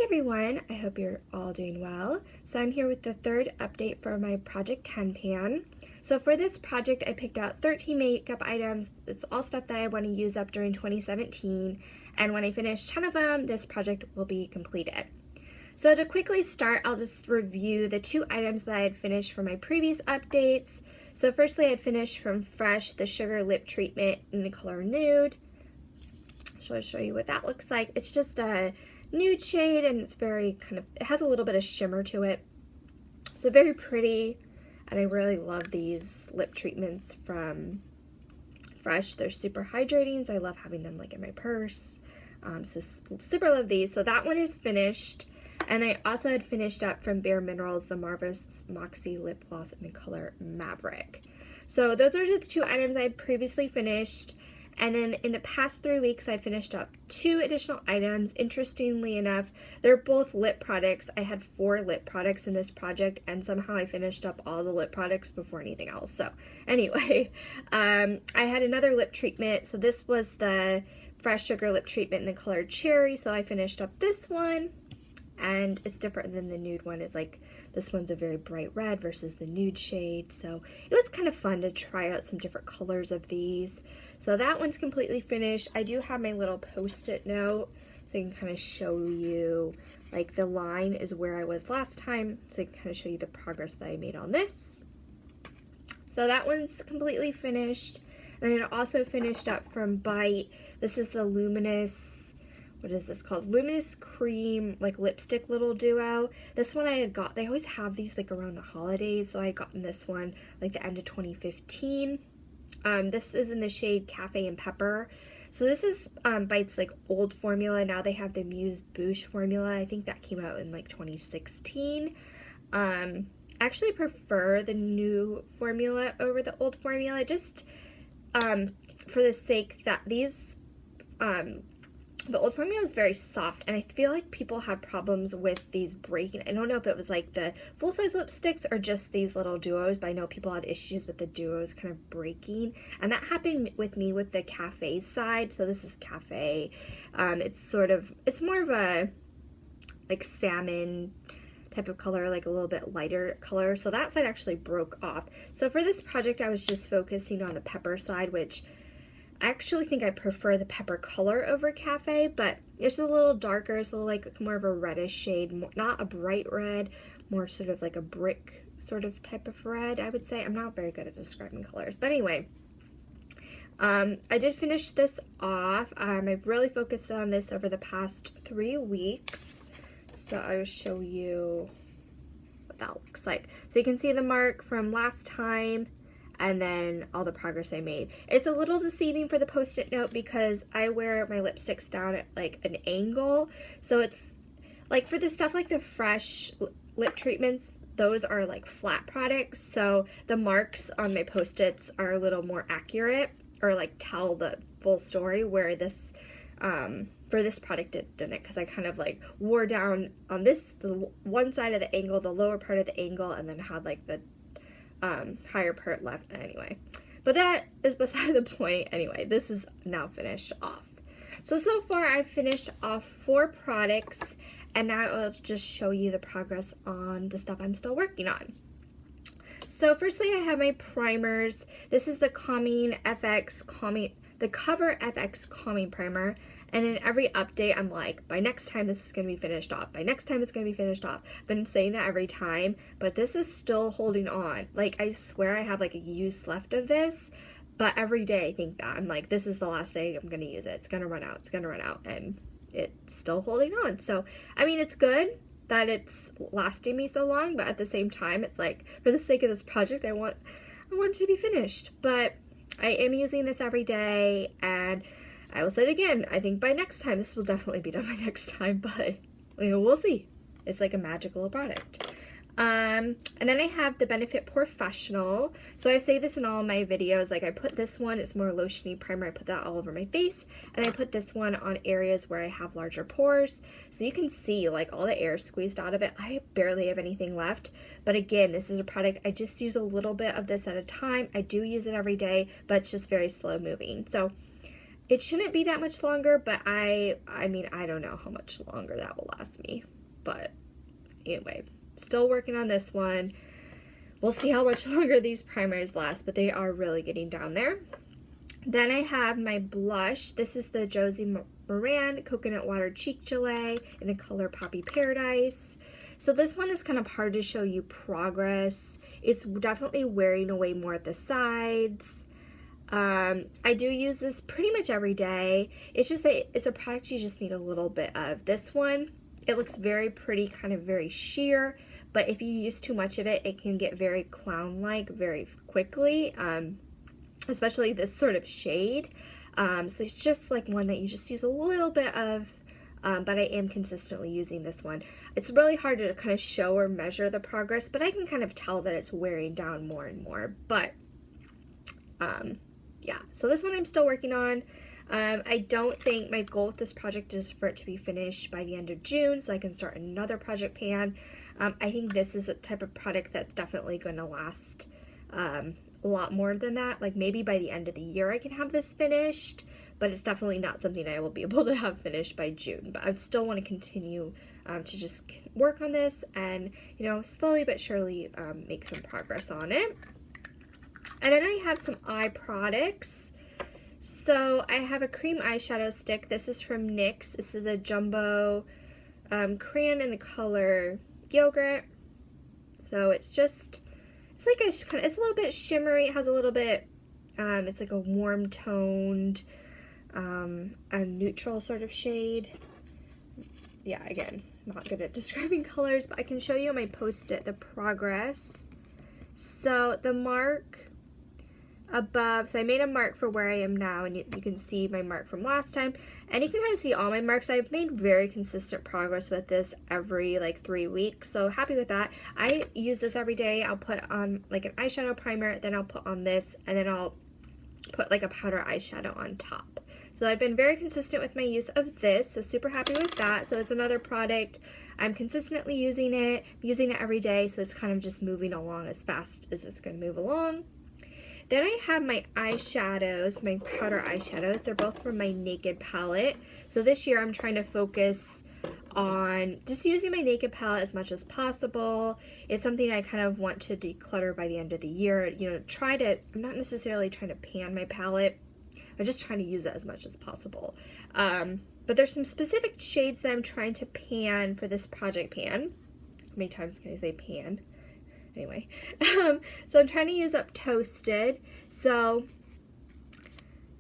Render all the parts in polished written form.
Hey everyone, I hope you're all doing well. So I'm here with the third update for my Project 10 pan. So for this project I picked out 13 makeup items. It's all stuff that I want to use up during 2017, and when I finish 10 of them, this project will be completed. So to quickly start, I'll just review the 2 items that I had finished for my previous updates. So firstly, I had finished from Fresh the Sugar Lip Treatment in the color Nude. So I'll show you what that looks like. It's just a nude shade, and it's very it has a little bit of shimmer to it. They're very pretty, and I really love these lip treatments from Fresh. They're super hydrating, so I love having them like in my purse. So super love these. So that one is finished, and I also had finished up from Bare Minerals the Marvelous Moxie lip gloss in the color Maverick. So those are the 2 items I had previously finished. And then in the past 3 weeks, I finished up 2 additional items. Interestingly enough, they're both lip products. I had 4 lip products in this project, and somehow I finished up all the lip products before anything else. So anyway, I had another lip treatment. So this was the Fresh Sugar Lip Treatment in the color Cherry. So I finished up this one, and it's different than the nude one. It's like, this one's a very bright red versus the nude shade. So it was kind of fun to try out some different colors of these. So that one's completely finished. I do have my little post-it note, so I can kind of show you, like, the line is where I was last time, so I can kind of show you the progress that I made on this. So that one's completely finished. And then I also finished up from Bite. This is the Luminous, what is this called? Luminous Creme, like, lipstick little duo. This one I had got, they always have these like around the holidays, so I had gotten this one like the end of 2015. This is in the shade Cafe and Pepper. So this is Bite's like old formula. Now they have the Muse Bouche formula. I think that came out in like 2016. I actually prefer the new formula over the old formula, just for the sake that these the old formula is very soft, and I feel like people had problems with these breaking. I don't know if it was like the full-size lipsticks or just these little duos, but I know people had issues with the duos kind of breaking, and that happened with me with the Cafe side. So this is Cafe. It's more of a like salmon type of color, like a little bit lighter color. So that side actually broke off. So for this project, I was just focusing on the pepper side, which I actually think I prefer the pepper color over Cafe, but it's a little darker. It's a little like more of a reddish shade, not a bright red, more sort of like a brick sort of type of red, I would say. I'm not very good at describing colors, but anyway, I did finish this off. I've really focused on this over the past 3 weeks, so I will show you what that looks like. So you can see the mark from last time, and then all the progress I made. It's a little deceiving for the post-it note because I wear my lipsticks down at like an angle. So it's like for the stuff like the Fresh lip treatments, those are like flat products. So the marks on my post-its are a little more accurate, or like tell the full story, where this, for this product it didn't, because I kind of like wore down on this, the one side of the angle, the lower part of the angle, and then had like the higher part left anyway. But that is beside the point. Anyway, this is now finished off. So far I've finished off 4 products, and now I'll just show you the progress on the stuff I'm still working on. So firstly, I have my primers. This is the Cover FX Calming Primer, and in every update I'm like, by next time this is going to be finished off, by next time it's going to be finished off. I've been saying that every time, but this is still holding on. Like, I swear I have like a use left of this, but every day I think that. I'm like, this is the last day I'm going to use it. It's going to run out. It's going to run out, and it's still holding on. So, I mean, it's good that it's lasting me so long, but at the same time, it's like, for the sake of this project, I want it to be finished. But I am using this every day, and I will say it again, I think by next time, this will definitely be done by next time, but we'll see. It's like a magical product. And then I have the Benefit Professional. So I say this in all my videos, like I put this one, it's more lotiony primer, I put that all over my face, and I put this one on areas where I have larger pores. So you can see like all the air squeezed out of it. I barely have anything left, but again, this is a product, I just use a little bit of this at a time. I do use it every day, but it's just very slow moving. So it shouldn't be that much longer, but I mean, I don't know how much longer that will last me. But anyway, still working on this one. We'll see how much longer these primers last, but they are really getting down there. Then I have my blush. This is the Josie Maran Coconut Water Cheek Gelee in the color Poppy Paradise. So this one is kind of hard to show you progress. It's definitely wearing away more at the sides. I do use this pretty much every day. It's just that it's a product you just need a little bit of. This one, it looks very pretty, kind of very sheer, but if you use too much of it, it can get very clown-like very quickly, especially this sort of shade. So it's just like one that you just use a little bit of, but I am consistently using this one. It's really hard to kind of show or measure the progress, but I can kind of tell that it's wearing down more and more. But yeah, so this one I'm still working on. I don't think my goal with this project is for it to be finished by the end of June, so I can start another project pan. I think this is a type of product that's definitely going to last a lot more than that. Like maybe by the end of the year I can have this finished, but it's definitely not something I will be able to have finished by June. But I still want to continue to just work on this and, you know, slowly but surely make some progress on it. And then I have some eye products. So I have a cream eyeshadow stick. This is from NYX. This is a jumbo crayon in the color Yogurt. So it's just, it's like it's a little bit shimmery. It has a little bit, it's like a warm toned, a neutral sort of shade. Yeah, again, not good at describing colors, but I can show you my post-it, the progress. So the mark above, so I made a mark for where I am now, and you can see my mark from last time, and you can kind of see all my marks. I've made very consistent progress with this every like 3 weeks, so happy with that. I use this every day. I'll put on like an eyeshadow primer, then I'll put on this, and then I'll put like a powder eyeshadow on top. So I've been very consistent with my use of this, so super happy with that. So it's another product. I'm consistently using it, every day, so it's kind of just moving along as fast as it's going to move along. Then I have my eyeshadows, my powder eyeshadows. They're both from my Naked palette. So this year I'm trying to focus on just using my Naked palette as much as possible. It's something I kind of want to declutter by the end of the year. You know, I'm not necessarily trying to pan my palette. I'm just trying to use it as much as possible. But there's some specific shades that I'm trying to pan for this project pan. How many times can I say pan? Anyway, so I'm trying to use up Toasted. So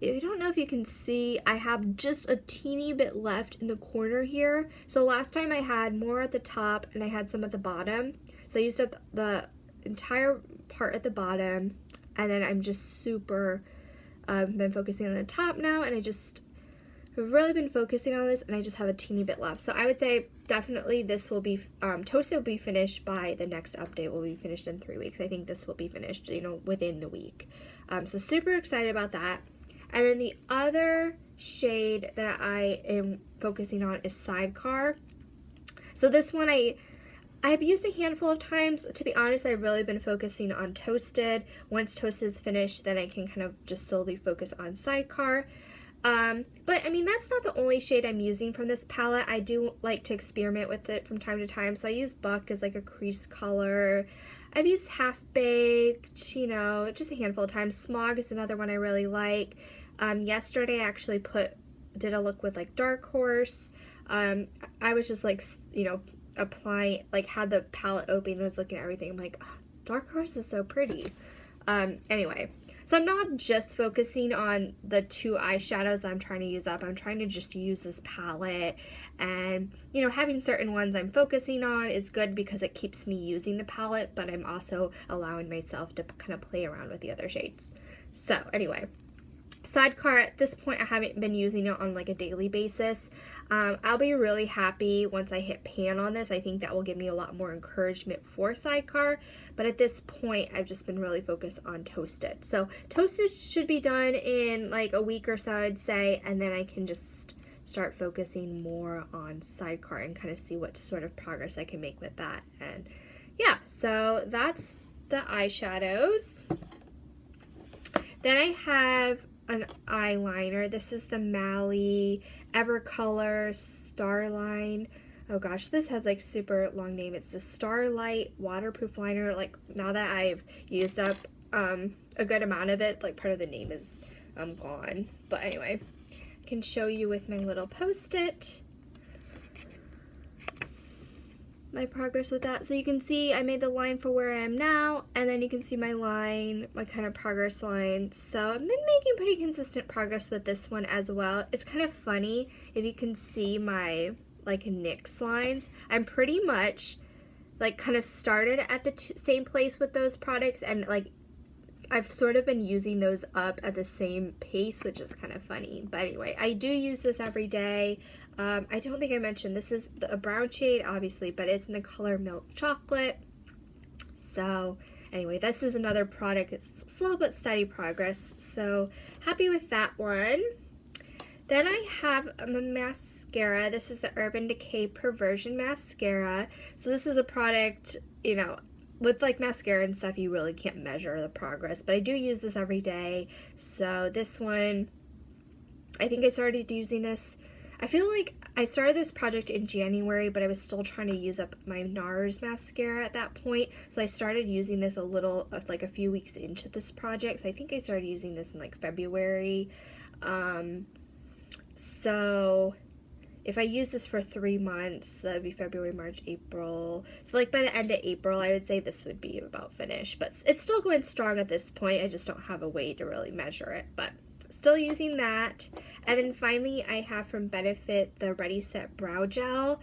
I don't know if you can see, I have just a teeny bit left in the corner here. So last time I had more at the top and I had some at the bottom. So I used up the entire part at the bottom, and then I'm just super been focusing on the top now, and I've really been focusing on this, and I just have a teeny bit left. So I would say definitely this will be, Toasted will be finished by the next update. Will be finished in 3 weeks. I think this will be finished, you know, within the week. So super excited about that. And then the other shade that I am focusing on is Sidecar. So this one I've used a handful of times. To be honest, I've really been focusing on Toasted. Once Toasted is finished, then I can kind of just solely focus on Sidecar. But I mean, that's not the only shade I'm using from this palette. I do like to experiment with it from time to time. So I use Buck as like a crease color. I've used Half Baked, you know, just a handful of times. Smog is another one I really like. Yesterday I actually did a look with like Dark Horse. I was just like, you know, applying, like had the palette open and was looking at everything. I'm like, oh, Dark Horse is so pretty. Anyway. So I'm not just focusing on the 2 eyeshadows I'm trying to use up. I'm trying to just use this palette, and, you know, having certain ones I'm focusing on is good because it keeps me using the palette, but I'm also allowing myself to kind of play around with the other shades. So anyway, Sidecar, at this point I haven't been using it on like a daily basis. I'll be really happy once I hit pan on this. I think that will give me a lot more encouragement for Sidecar, but at this point I've just been really focused on Toasted. So Toasted should be done in like a week or so, I'd say, and then I can just start focusing more on Sidecar and kind of see what sort of progress I can make with that. And yeah, so that's the eyeshadows. Then I have an eyeliner. This is the Mally Evercolor Starline. Oh gosh, this has like super long name. It's the Starlight waterproof liner. Like now that I've used up a good amount of it, like part of the name is gone. But anyway, I can show you with my little post-it my progress with that. So you can see I made the line for where I am now, and then you can see my line, my kind of progress line. So I've been making pretty consistent progress with this one as well. It's kind of funny if you can see my like NYX lines. I'm pretty much like kind of started at the same place with those products, and like I've sort of been using those up at the same pace, which is kind of funny. But anyway, I do use this every day. I don't think I mentioned this is a brown shade, obviously, but it's in the color Milk Chocolate. So anyway, this is another product. It's slow but steady progress. So happy with that one. Then I have a mascara. This is the Urban Decay Perversion Mascara. So this is a product, you know, with like mascara and stuff, you really can't measure the progress, but I do use this every day. So this one, I think I started using this, I feel like I started this project in January, but I was still trying to use up my NARS mascara at that point. So I started using this like a few weeks into this project. So I think I started using this in like February. So if I use this for 3 months, that would be February, March, April. So like by the end of April, I would say this would be about finished. But it's still going strong at this point. I just don't have a way to really measure it. But still using that. And then finally, I have from Benefit the Ready Set Brow Gel.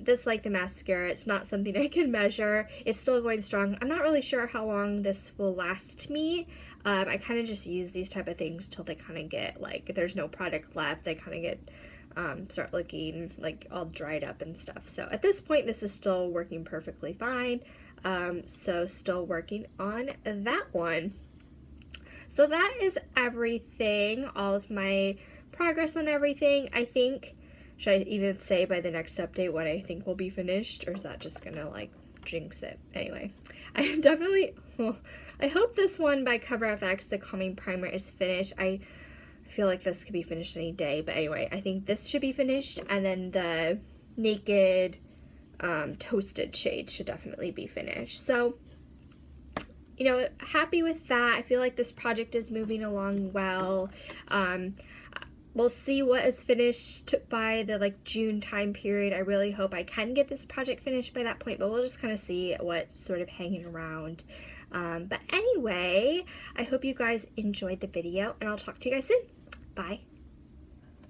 This, like the mascara, it's not something I can measure. It's still going strong. I'm not really sure how long this will last me. I kind of just use these type of things till they kind of get like, there's no product left. They kind of get start looking like all dried up and stuff. So at this point, this is still working perfectly fine. So still working on that one. So that is everything, all of my progress on everything. I think, should I even say by the next update what I think will be finished, or is that just gonna like jinx it? Anyway, I definitely, well, I hope this one by CoverFX, the Calming Primer, is finished. I feel like this could be finished any day, but anyway, I think this should be finished, and then the Naked Toasted shade should definitely be finished. So, you know, happy with that. I feel like this project is moving along well. We'll see what is finished by the like June time period. I really hope I can get this project finished by that point, but we'll just kind of see what's sort of hanging around. But anyway, I hope you guys enjoyed the video, and I'll talk to you guys soon. Bye.